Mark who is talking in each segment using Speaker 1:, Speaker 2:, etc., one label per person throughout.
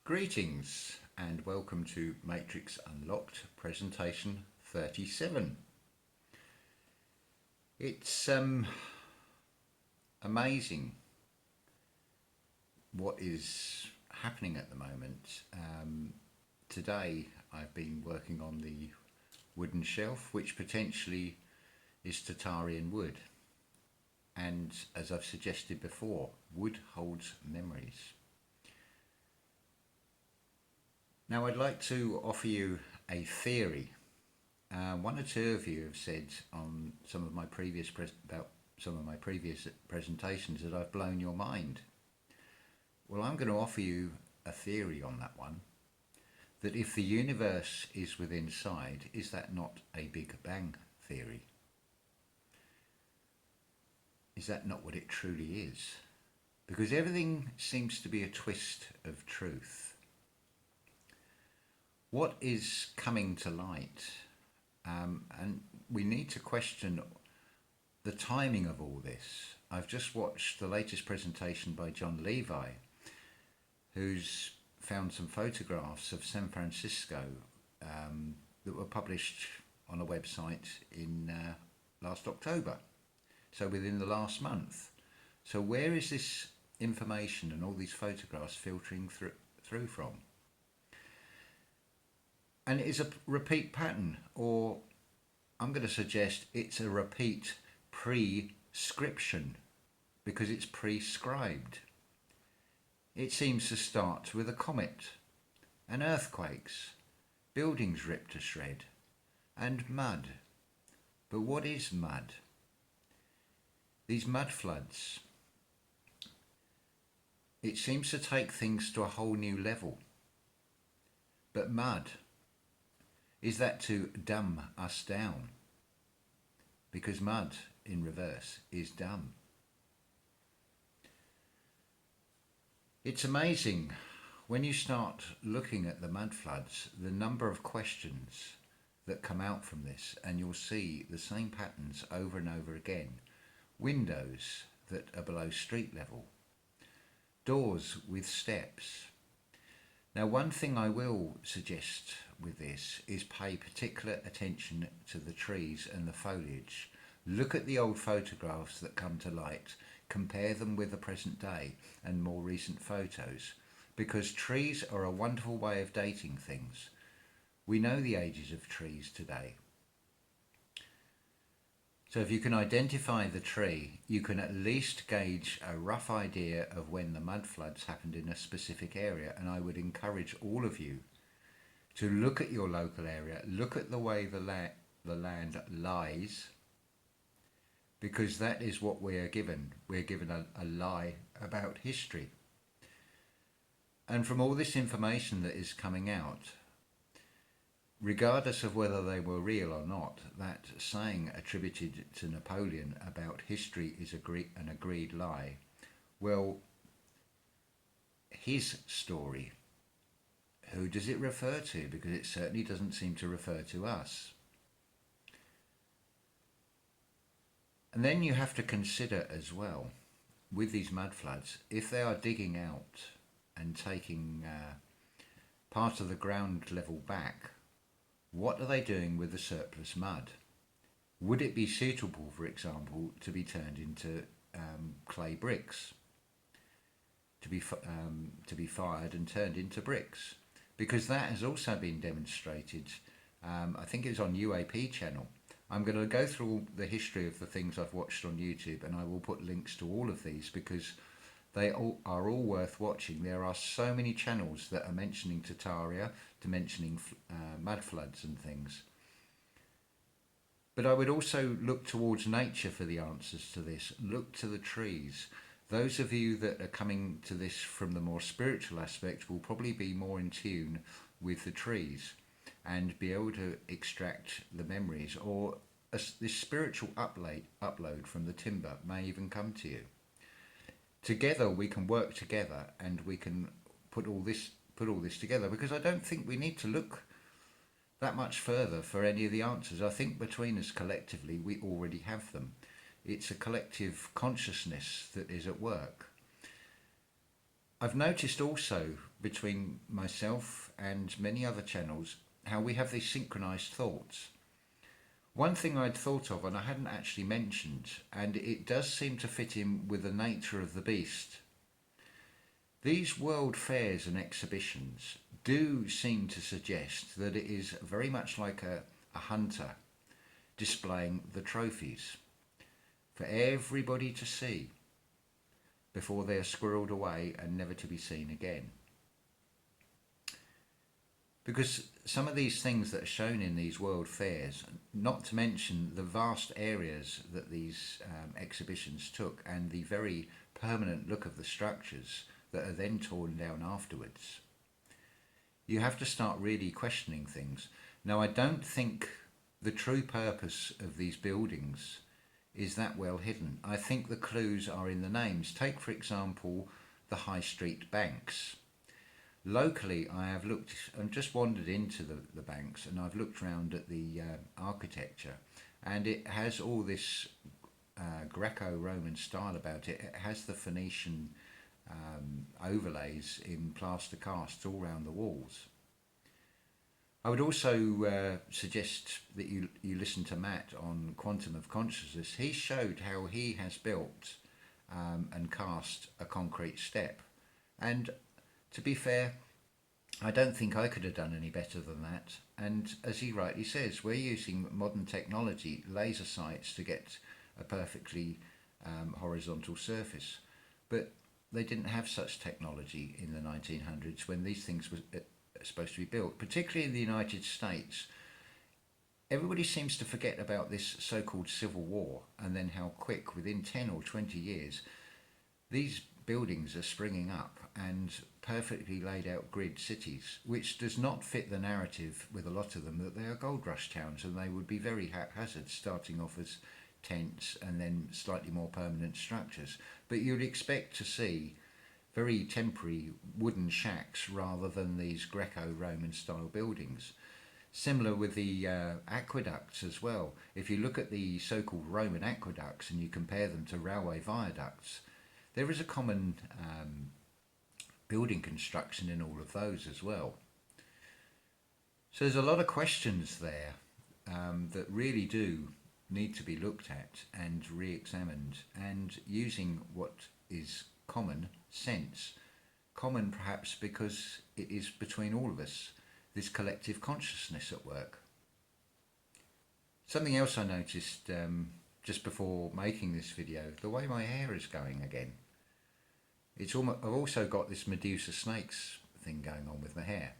Speaker 1: Greetings and welcome to Matrix Unlocked presentation 37. It's amazing what is happening at the moment. Today I've been working on the wooden shelf, which potentially is Tatarian wood. And as I've suggested before, wood holds memories. Now I'd like to offer you a theory. One or two of you have said on some of my previous presentations that I've blown your mind. Well, I'm going to offer you a theory on that one, that if the universe is within sight, is that not a Big Bang theory? Is that not what it truly is? Because everything seems to be a twist of truth. What is coming to light? And we need to question the timing of all this. I've just watched the latest presentation by John Levi, who's found some photographs of San Francisco that were published on a website in last October, so within the last month. So where is this information and all these photographs filtering through from? And it is a repeat pattern, or I'm going to suggest it's a repeat prescription, because it's prescribed. It seems to start with a comet, and earthquakes, buildings ripped to shred, and mud. But what is mud? These mud floods. It seems to take things to a whole new level. But mud, is that to dumb us down? Because mud in reverse is dumb. It's amazing when you start looking at the mud floods, the number of questions that come out from this, and you'll see the same patterns over and over again. Windows that are below street level, doors with steps. Now, one thing I will suggest with this is pay particular attention to the trees and the foliage. Look at the old photographs that come to light, compare them with the present day and more recent photos, because trees are a wonderful way of dating things. We know the ages of trees today. So if you can identify the tree, you can at least gauge a rough idea of when the mud floods happened in a specific area. And I would encourage all of you to look at your local area, look at the way the land lies, because that is what we are given. We're given a lie about history. And from all this information that is coming out, regardless of whether they were real or not, that saying attributed to Napoleon about history is an agreed lie, well, his story, who does it refer to? Because it certainly doesn't seem to refer to us. And then you have to consider as well, with these mud floods, if they are digging out and taking part of the ground level back, what are they doing with the surplus mud? Would it be suitable, for example, to be turned into clay bricks, to be fired and turned into bricks? Because that has also been demonstrated. I think it was on UAP channel. I'm going to go through the history of the things I've watched on YouTube, and I will put links to all of these because they are all worth watching. There are so many channels that are mentioning Tataria, to mentioning mud floods and things. But I would also look towards nature for the answers to this. Look to the trees. Those of you that are coming to this from the more spiritual aspect will probably be more in tune with the trees and be able to extract the memories, or this spiritual upload from the timber may even come to you. Together we can work together, and we can put all this together, because I don't think we need to look that much further for any of the answers. I think between us collectively we already have them. It's a collective consciousness that is at work. I've noticed also between myself and many other channels how we have these synchronized thoughts. One thing I'd thought of and I hadn't actually mentioned, and it does seem to fit in with the nature of the beast. These world fairs and exhibitions do seem to suggest that it is very much like a hunter displaying the trophies for everybody to see before they are squirreled away and never to be seen again. Because some of these things that are shown in these world fairs, not to mention the vast areas that these exhibitions took and the very permanent look of the structures that are then torn down afterwards, you have to start really questioning things. Now, I don't think the true purpose of these buildings is that well hidden. I think the clues are in the names. Take, for example, the high street banks. Locally, I have looked and just wandered into the banks, and I've looked around at the architecture, and it has all this Greco-Roman style about it. It has the Phoenician overlays in plaster casts all around the walls. I would also suggest that you listen to Matt on Quantum of Consciousness. He showed how he has built and cast a concrete step, and to be fair, I don't think I could have done any better than that. And as he rightly says, we're using modern technology, laser sights, to get a perfectly horizontal surface. But they didn't have such technology in the 1900s when these things were supposed to be built, particularly in the United States. Everybody seems to forget about this so-called Civil War, and then how quick, within 10 or 20 years, these buildings are springing up and perfectly laid out grid cities, which does not fit the narrative with a lot of them that they are gold rush towns, and they would be very haphazard, starting off as tents and then slightly more permanent structures. But you'd expect to see very temporary wooden shacks rather than these Greco-Roman style buildings. Similar with the aqueducts as well. If you look at the so-called Roman aqueducts and you compare them to railway viaducts, there is a common building construction in all of those as well. So there's a lot of questions there that really do need to be looked at and re-examined, and using what is common sense. Common perhaps because it is between all of us, this collective consciousness at work. Something else I noticed just before making this video, the way my hair is going again. It's almost, I've also got this Medusa snakes thing going on with my hair.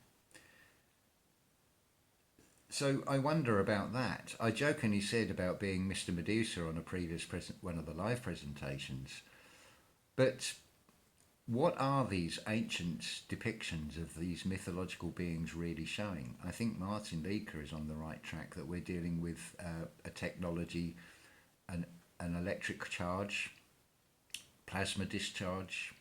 Speaker 1: So I wonder about that. I jokingly said about being Mr. Medusa on a previous one of the live presentations, but what are these ancient depictions of these mythological beings really showing? I think Martin Leaker is on the right track, that we're dealing with a technology, an electric charge, plasma discharge,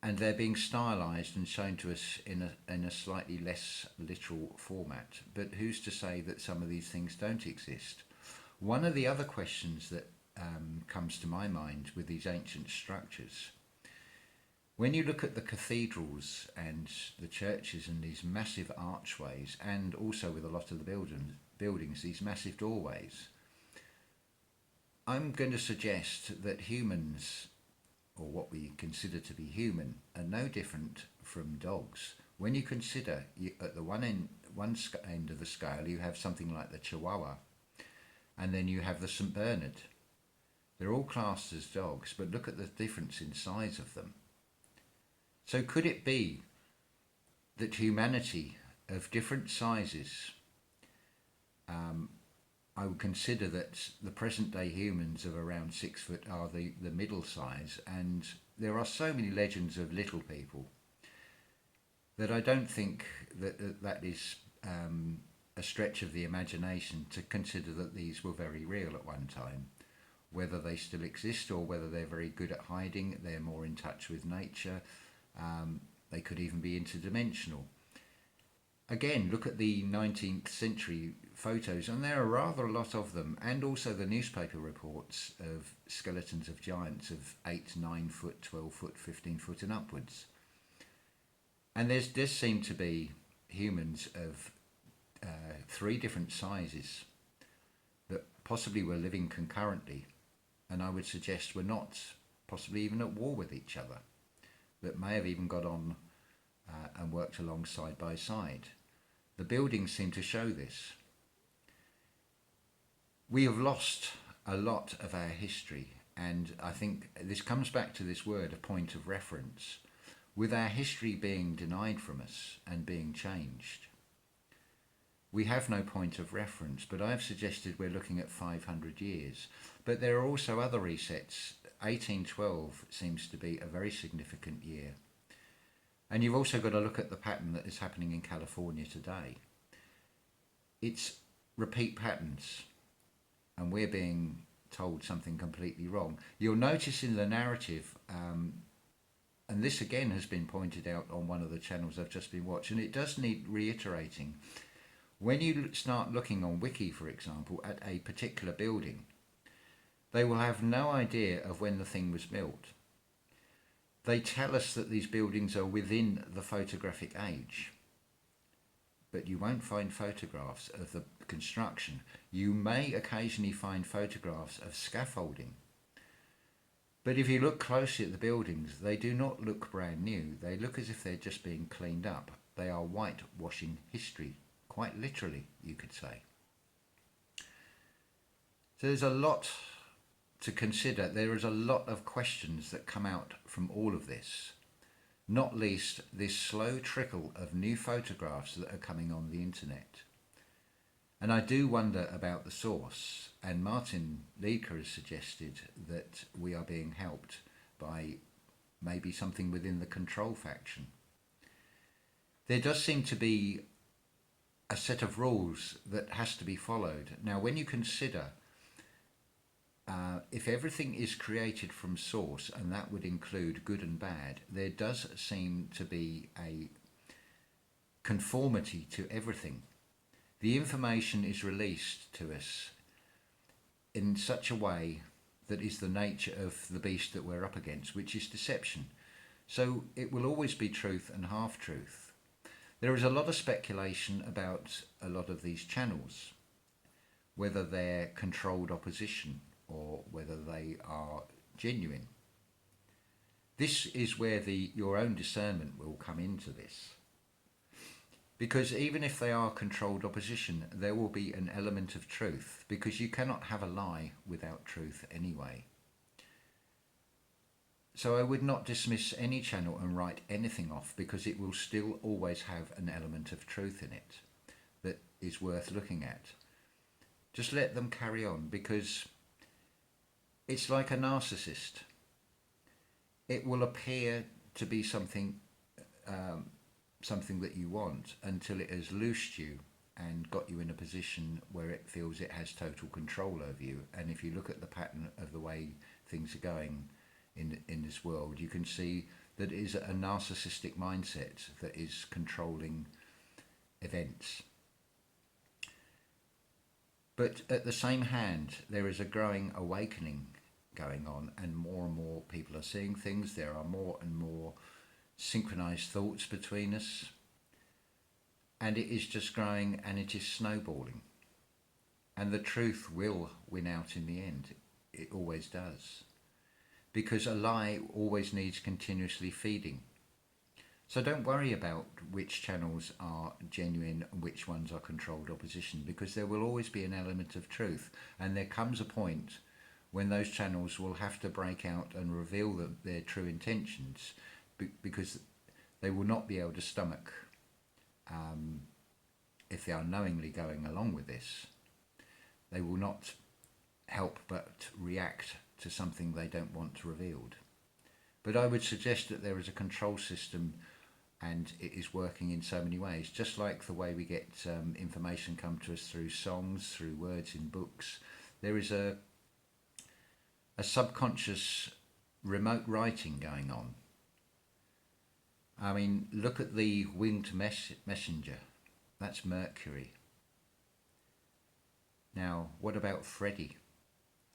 Speaker 1: and they're being stylized and shown to us in a slightly less literal format. But who's to say that some of these things don't exist? One of the other questions that comes to my mind with these ancient structures, when you look at the cathedrals and the churches and these massive archways, and also with a lot of the buildings, these massive doorways, I'm going to suggest that humans, or what we consider to be human, are no different from dogs. When you consider, at the one end of the scale, you have something like the Chihuahua, and then you have the St. Bernard. They're all classed as dogs, but look at the difference in size of them. So could it be that humanity of different sizes, I would consider that the present day humans of around 6 foot are the middle size, and there are so many legends of little people that I don't think that is a stretch of the imagination to consider that these were very real at one time. Whether they still exist or whether they're very good at hiding, they're more in touch with nature, they could even be interdimensional. Again, look at the 19th century photos, and there are rather a lot of them, and also the newspaper reports of skeletons of giants of 8, 9 foot, 12 foot, 15 foot and upwards. And does seem to be humans of three different sizes that possibly were living concurrently, and I would suggest were not possibly even at war with each other, that may have even got on and worked along side by side. The buildings seem to show this. We have lost a lot of our history, and I think this comes back to this word, a point of reference. With our history being denied from us and being changed, we have no point of reference, but I've suggested we're looking at 500 years. But there are also other resets. 1812 seems to be a very significant year. And you've also got to look at the pattern that is happening in California today. It's repeat patterns, and we're being told something completely wrong. You'll notice in the narrative, and this again has been pointed out on one of the channels I've just been watching, it does need reiterating. When you start looking on Wiki, for example, at a particular building, they will have no idea of when the thing was built. They tell us that these buildings are within the photographic age, but you won't find photographs of the construction. You may occasionally find photographs of scaffolding, but if you look closely at the buildings, they do not look brand new. They look as if they're just being cleaned up. They are whitewashing history, quite literally, you could say. So there's a lot to consider. There is a lot of questions that come out from all of this, not least this slow trickle of new photographs that are coming on the internet. And I do wonder about the source, and Martin Liedker has suggested that we are being helped by maybe something within the control faction. There does seem to be a set of rules that has to be followed. Now, when you consider if everything is created from source, and that would include good and bad, there does seem to be a conformity to everything. The information is released to us in such a way that is the nature of the beast that we're up against, which is deception. So it will always be truth and half-truth. There is a lot of speculation about a lot of these channels, whether they're controlled opposition or whether they are genuine. This is where your own discernment will come into this. Because even if they are controlled opposition, there will be an element of truth, because you cannot have a lie without truth anyway. So I would not dismiss any channel and write anything off, because it will still always have an element of truth in it that is worth looking at. Just let them carry on, because it's like a narcissist. It will appear to be something that you want until it has loosed you and got you in a position where it feels it has total control over you. And if you look at the pattern of the way things are going in this world, you can see that it is a narcissistic mindset that is controlling events. But at the same hand, there is a growing awakening going on, and more people are seeing things. There are more and more synchronized thoughts between us, and it is just growing, and it is snowballing. And the truth will win out in the end. It always does. Because a lie always needs continuously feeding. So don't worry about which channels are genuine and which ones are controlled opposition, because there will always be an element of truth. And there comes a point when those channels will have to break out and reveal their true intentions, because they will not be able to stomach, if they are knowingly going along with this, they will not help but react to something they don't want revealed. But I would suggest that there is a control system, and it is working in so many ways, just like the way we get information come to us through songs, through words in books. There is a subconscious remote writing going on. I mean, look at the winged messenger. That's Mercury. Now, what about Freddie?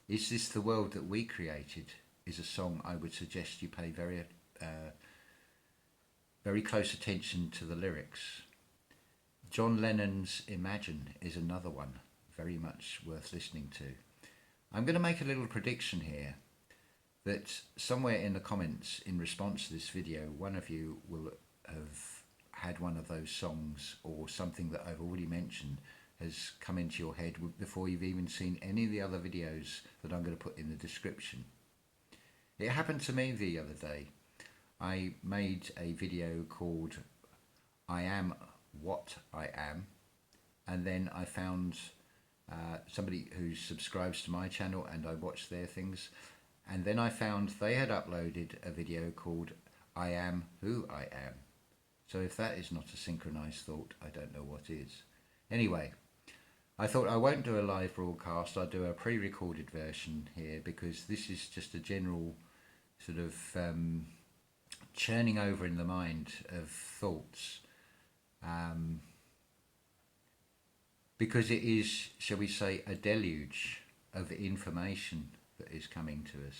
Speaker 1: Is this the world that we created? Is a song I would suggest you pay very very close attention to the lyrics. John Lennon's Imagine is another one, very much worth listening to. I'm going to make a little prediction here that somewhere in the comments in response to this video, one of you will have had one of those songs or something that I've already mentioned has come into your head before you've even seen any of the other videos that I'm going to put in the description. It happened to me the other day. I made a video called I Am What I Am, and then I found somebody who subscribes to my channel and I watched their things, and then I found they had uploaded a video called I Am Who I Am. So if that is not a synchronized thought, I don't know what is. Anyway, I thought I won't do a live broadcast, I'll do a pre-recorded version here, because this is just a general sort of churning over in the mind of thoughts. Because it is, shall we say, a deluge of information that is coming to us,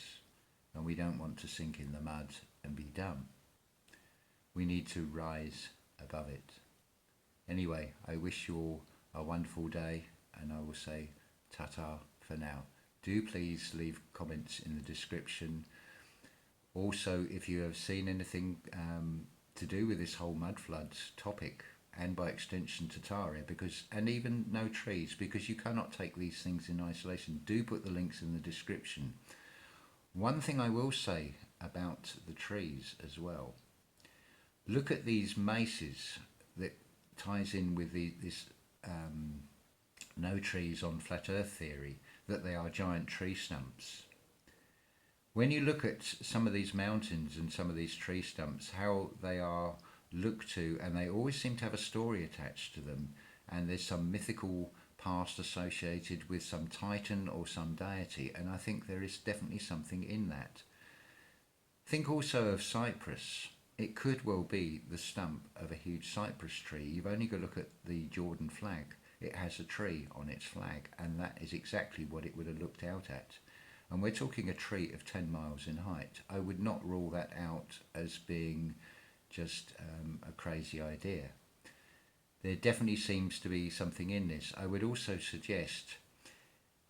Speaker 1: and we don't want to sink in the mud and be dumb. We need to rise above it. Anyway, I wish you all a wonderful day, and I will say ta-ta for now. Do please leave comments in the description. Also, if you have seen anything to do with this whole mud floods topic, and by extension Tataria, and even no trees, because you cannot take these things in isolation, do put the links in the description. One thing I will say about the trees as well, look at these maces that ties in with this no trees on flat earth theory, that they are giant tree stumps. When you look at some of these mountains and some of these tree stumps, how they are looked to, and they always seem to have a story attached to them, and there's some mythical past associated with some titan or some deity, and I think there is definitely something in that. Think also of cypress. It could well be the stump of a huge cypress tree. You've only got to look at the Jordan flag. It has a tree on its flag, and that is exactly what it would have looked out at. And we're talking a tree of 10 miles in height. I would not rule that out as being just a crazy idea. There definitely seems to be something in this. I would also suggest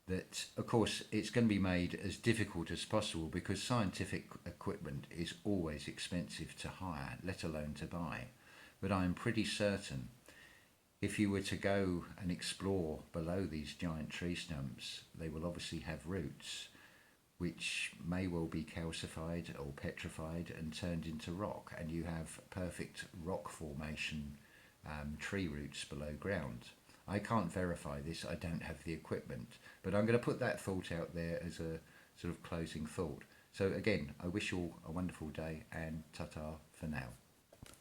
Speaker 1: that, of course, it's going to be made as difficult as possible, because scientific equipment is always expensive to hire, let alone to buy. But I'm pretty certain if you were to go and explore below these giant tree stumps, they will obviously have roots which may well be calcified or petrified and turned into rock, and you have perfect rock formation tree roots below ground. I can't verify this, I don't have the equipment, but I'm going to put that thought out there as a sort of closing thought. So again, I wish you all a wonderful day, and ta-ta for now.